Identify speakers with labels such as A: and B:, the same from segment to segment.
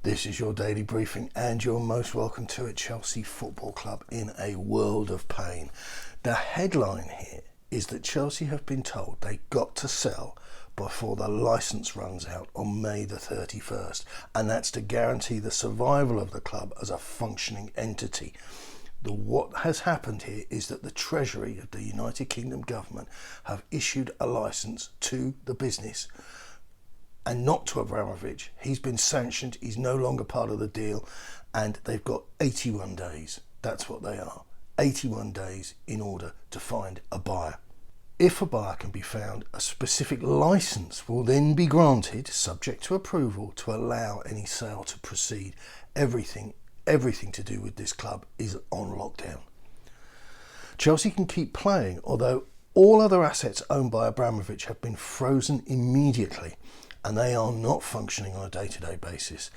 A: This is your daily briefing, and you're most welcome to it. Chelsea Football Club in a world of pain. The headline here is that Chelsea have been told they got to sell before the licence runs out on May the 31st, and that's to guarantee the survival of the club as a functioning entity. What has happened here is that the Treasury of the United Kingdom government have issued a licence to the business and not to Abramovich. He's been sanctioned, he's no longer part of the deal, and they've got 81 days. That's what they are. 81 days in order to find a buyer. If a buyer can be found, a specific licence will then be granted, subject to approval, to allow any sale to proceed. Everything to do with this club is on lockdown. Chelsea can keep playing, although all other assets owned by Abramovich have been frozen immediately, and they are not functioning on a day-to-day basis.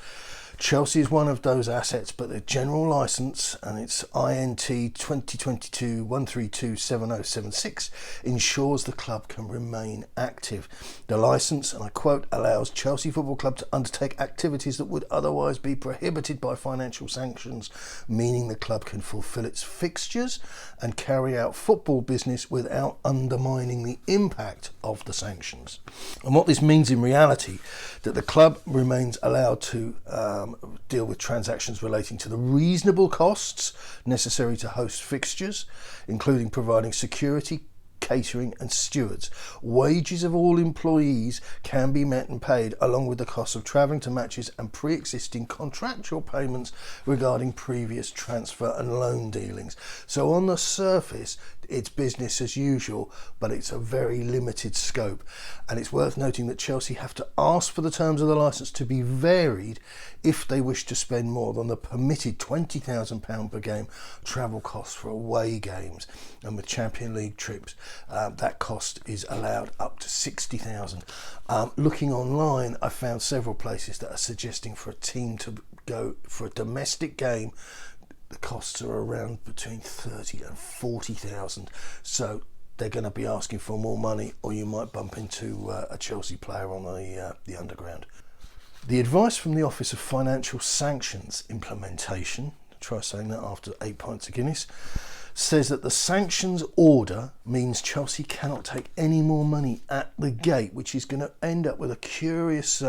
A: Chelsea is one of those assets, but the general licence, and it's INT 2022-1327076, ensures the club can remain active. The licence, and I quote, allows Chelsea Football Club to undertake activities that would otherwise be prohibited by financial sanctions, meaning the club can fulfil its fixtures and carry out football business without undermining the impact of the sanctions. And what this means in reality, that the club remains allowed to deal with transactions relating to the reasonable costs necessary to host fixtures, including providing security, catering and stewards. Wages of all employees can be met and paid, along with the cost of travelling to matches and pre-existing contractual payments regarding previous transfer and loan dealings. So on the surface, it's business as usual, but it's a very limited scope. And it's worth noting that Chelsea have to ask for the terms of the licence to be varied if they wish to spend more than the permitted £20,000 per game travel costs for away games. And with Champions League trips, that cost is allowed up to £60,000. Looking online, I found several places that are suggesting for a team to go for a domestic game, the costs are around between 30 and 40,000. So they're going to be asking for more money, or you might bump into a Chelsea player on the underground. The advice from the Office of Financial Sanctions Implementation, try saying that after 8 pints of Guinness, says that the sanctions order means Chelsea cannot take any more money at the gate, which is going to end up with a curious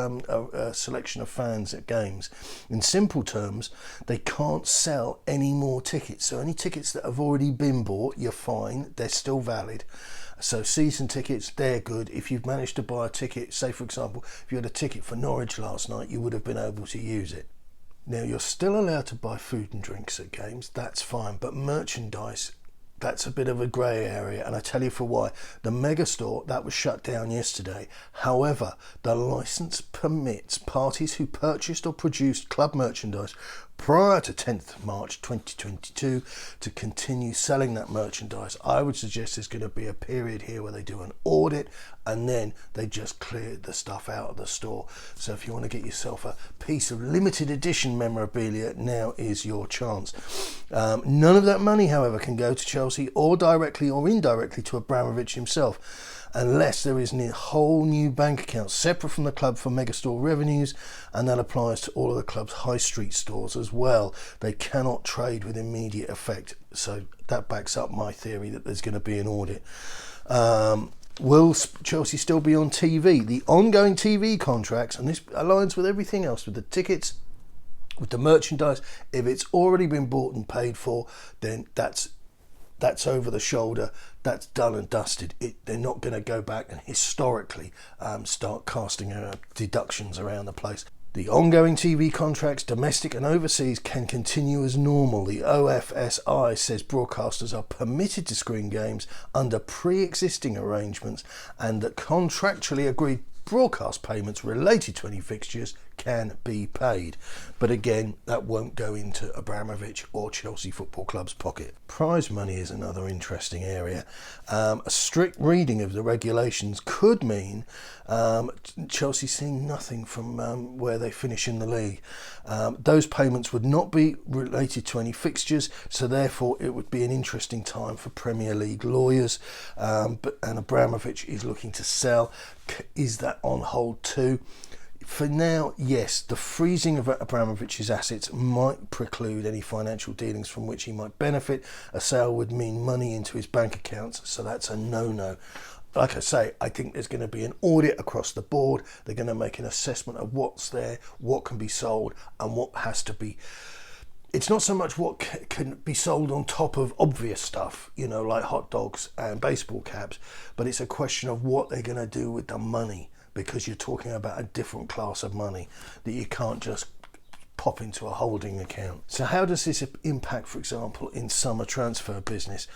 A: selection of fans at games. In simple terms, they can't sell any more tickets. So any tickets that have already been bought, you're fine, they're still valid. So season tickets, they're good. If you've managed to buy a ticket, say for example, if you had a ticket for Norwich last night, you would have been able to use it. Now, you're still allowed to buy food and drinks at games, that's fine, but merchandise, that's a bit of a grey area, and I tell you for why. The mega store, that was shut down yesterday. However, the licence permits parties who purchased or produced club merchandise prior to 10th March 2022 to continue selling that merchandise. I would suggest there's going to be a period here where they do an audit and then they just clear the stuff out of the store. So if you want to get yourself a piece of limited edition memorabilia, now is your chance. None of that money, however, can go to Chelsea or directly or indirectly to Abramovich himself, unless there is a whole new bank account separate from the club for megastore revenues, and that applies to all of the club's high street stores as well. They cannot trade with immediate effect, so that backs up my theory that there's going to be an audit. Will Chelsea still be on TV? The ongoing TV contracts, and this aligns with everything else, with the tickets, with the merchandise, if it's already been bought and paid for, then that's over the shoulder, that's done and dusted. They're not going to go back and historically start casting deductions around the place. The ongoing TV contracts, domestic and overseas, can continue as normal. The OFSI says broadcasters are permitted to screen games under pre-existing arrangements, and that contractually agreed broadcast payments related to any fixtures can be paid. But again, that won't go into Abramovich or Chelsea Football Club's pocket. Prize money is another interesting area. A strict reading of the regulations could mean Chelsea seeing nothing from where they finish in the league. Those payments would not be related to any fixtures, so therefore it would be an interesting time for Premier League lawyers. And Abramovich is looking to sell. Is that on hold too? For now, yes, the freezing of Abramovich's assets might preclude any financial dealings from which he might benefit. A sale would mean money into his bank accounts, so that's a no-no. Like I say, I think there's going to be an audit across the board. They're going to make an assessment of what's there, what can be sold, and what has to be. It's not so much what can be sold on top of obvious stuff, like hot dogs and baseball caps, but it's a question of what they're going to do with the money, because you're talking about a different class of money that you can't just pop into a holding account. So how does this impact, for example, in summer transfer business?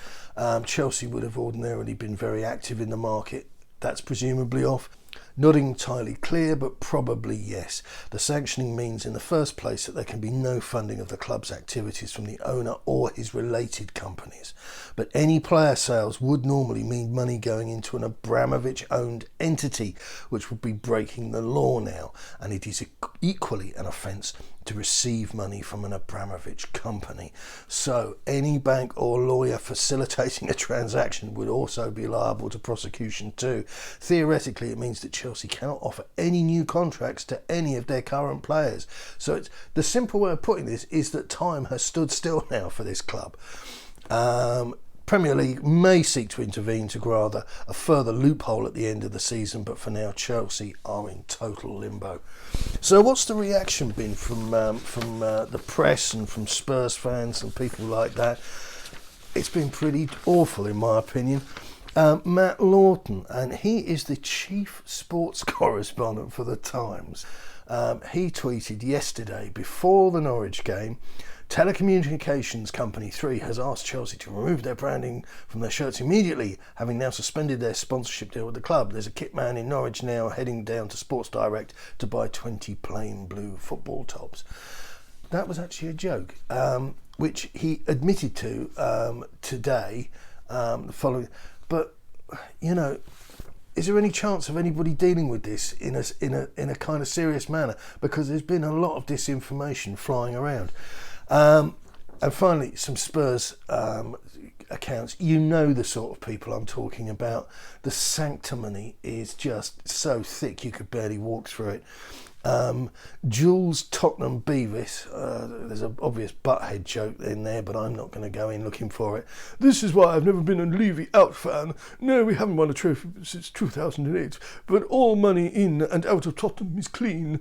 A: Chelsea would have ordinarily been very active in the market. That's presumably off. Not entirely clear, but probably yes. The sanctioning means in the first place that there can be no funding of the club's activities from the owner or his related companies. But any player sales would normally mean money going into an Abramovich-owned entity, which would be breaking the law now, and it is equally an offence to receive money from an Abramovich company. So any bank or lawyer facilitating a transaction would also be liable to prosecution too. Theoretically, it means that Chelsea cannot offer any new contracts to any of their current players. So the simple way of putting this is that time has stood still now for this club. Premier League may seek to intervene to grant a further loophole at the end of the season, but for now Chelsea are in total limbo. So what's the reaction been from the press and from Spurs fans and people like that? It's been pretty awful in my opinion. Matt Lawton, and he is the chief sports correspondent for the Times. He tweeted yesterday before the Norwich game, telecommunications company 3 has asked Chelsea to remove their branding from their shirts immediately, having now suspended their sponsorship deal with the club. There's a kit man in Norwich now heading down to Sports Direct to buy 20 plain blue football tops. That was actually a joke, which he admitted to today, following. But is there any chance of anybody dealing with this in a kind of serious manner? Because there's been a lot of disinformation flying around. And finally, some Spurs accounts. The sort of people I'm talking about. The sanctimony is just so thick you could barely walk through it. Jules Tottenham Beavis, there's an obvious butthead joke in there, but I'm not going to go in looking for it. This is why I've never been a Levy out fan. No, we haven't won a trophy since 2008, but all money in and out of Tottenham is clean.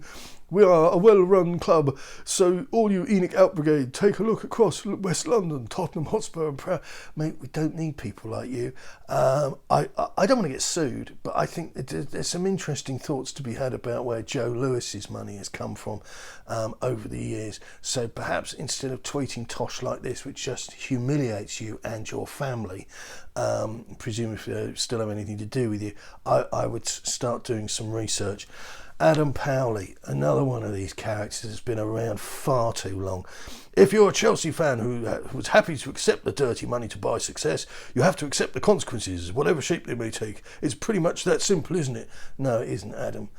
A: We are a well-run club, so all you Enoch Out Brigade, take a look across West London, Tottenham Hotspur and Prayer. Mate, we don't need people like you. I don't want to get sued, but I think there's some interesting thoughts to be had about where Joe Lewis's money has come from over the years. So perhaps instead of tweeting tosh like this, which just humiliates you and your family, presumably if they still have anything to do with you, I would start doing some research. Adam Powley, another one of these characters, has been around far too long. If you're a Chelsea fan who was happy to accept the dirty money to buy success, you have to accept the consequences, whatever shape they may take. It's pretty much that simple, isn't it? No, it isn't, Adam.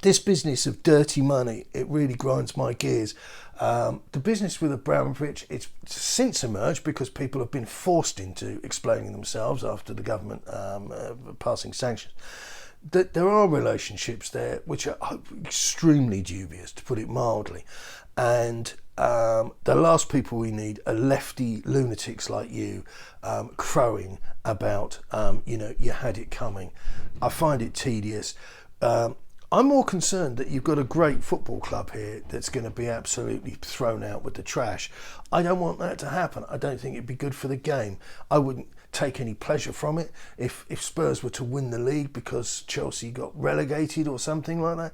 A: This business of dirty money, it really grinds my gears. The business with Abramovich, it's since emerged because people have been forced into explaining themselves after the government passing sanctions. That there are relationships there which are extremely dubious, to put it mildly, and the last people we need are lefty lunatics like you crowing about you had it coming. I find it tedious. I'm more concerned that you've got a great football club here that's going to be absolutely thrown out with the trash. I don't want that to happen. I don't think it'd be good for the game. I wouldn't take any pleasure from it if Spurs were to win the league because Chelsea got relegated or something like that.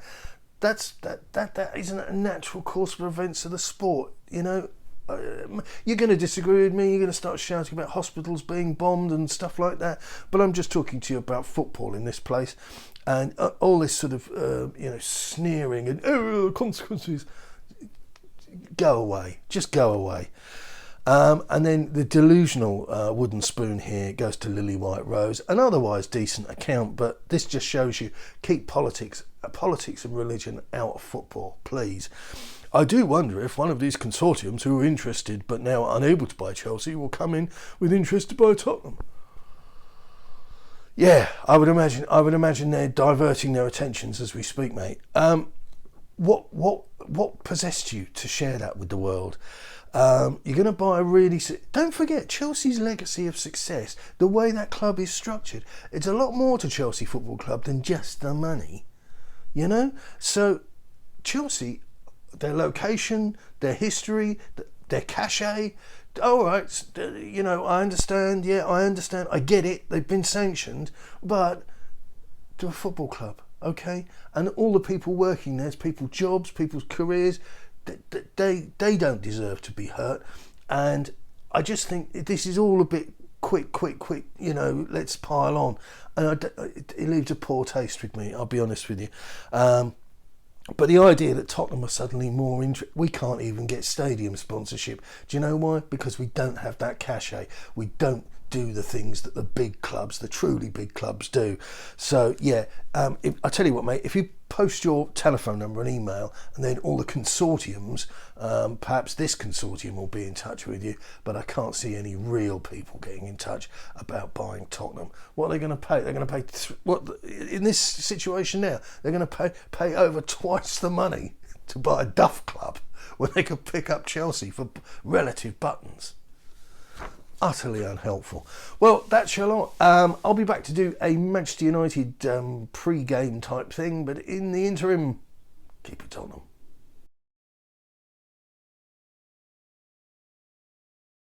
A: That isn't a natural course of events of the sport. You're going to disagree with me. You're going to start shouting about hospitals being bombed and stuff like that. But I'm just talking to you about football in this place, and all this sort of sneering and consequences. Go away. Just go away. And then the delusional wooden spoon here goes to Lily White Rose, an otherwise decent account, but this just shows you keep politics and religion out of football, please. I do wonder if one of these consortiums who are interested but now unable to buy Chelsea will come in with interest to buy Tottenham. Yeah, I would imagine they're diverting their attentions as we speak, mate. What possessed you to share that with the world? You're going to buy a really... Don't forget, Chelsea's legacy of success, the way that club is structured, it's a lot more to Chelsea Football Club than just the money, you know? So Chelsea, their location, their history, their cachet, all right, you know, I understand, I get it, they've been sanctioned, but they're a football club, okay? And all the people working there, it's people's jobs, people's careers, they don't deserve to be hurt. And I just think this is all a bit quick, you know, let's pile on. And it leaves a poor taste with me, I'll be honest with you. But the idea that Tottenham are suddenly more interested, we can't even get stadium sponsorship. Do you know why? Because we don't have that cachet. We don't do the things that the big clubs, the truly big clubs do. So yeah, I tell you what, mate, if you post your telephone number and email, and then all the consortiums, perhaps this consortium will be in touch with you, but I can't see any real people getting in touch about buying Tottenham. What are they going to pay? They're going to pay, what in this situation now, they're going to pay over twice the money to buy a Duff club when they could pick up Chelsea for relative buttons. Utterly unhelpful. Well, that's your lot. I'll be back to do a Manchester United pre-game type thing, but in the interim, keep it on them.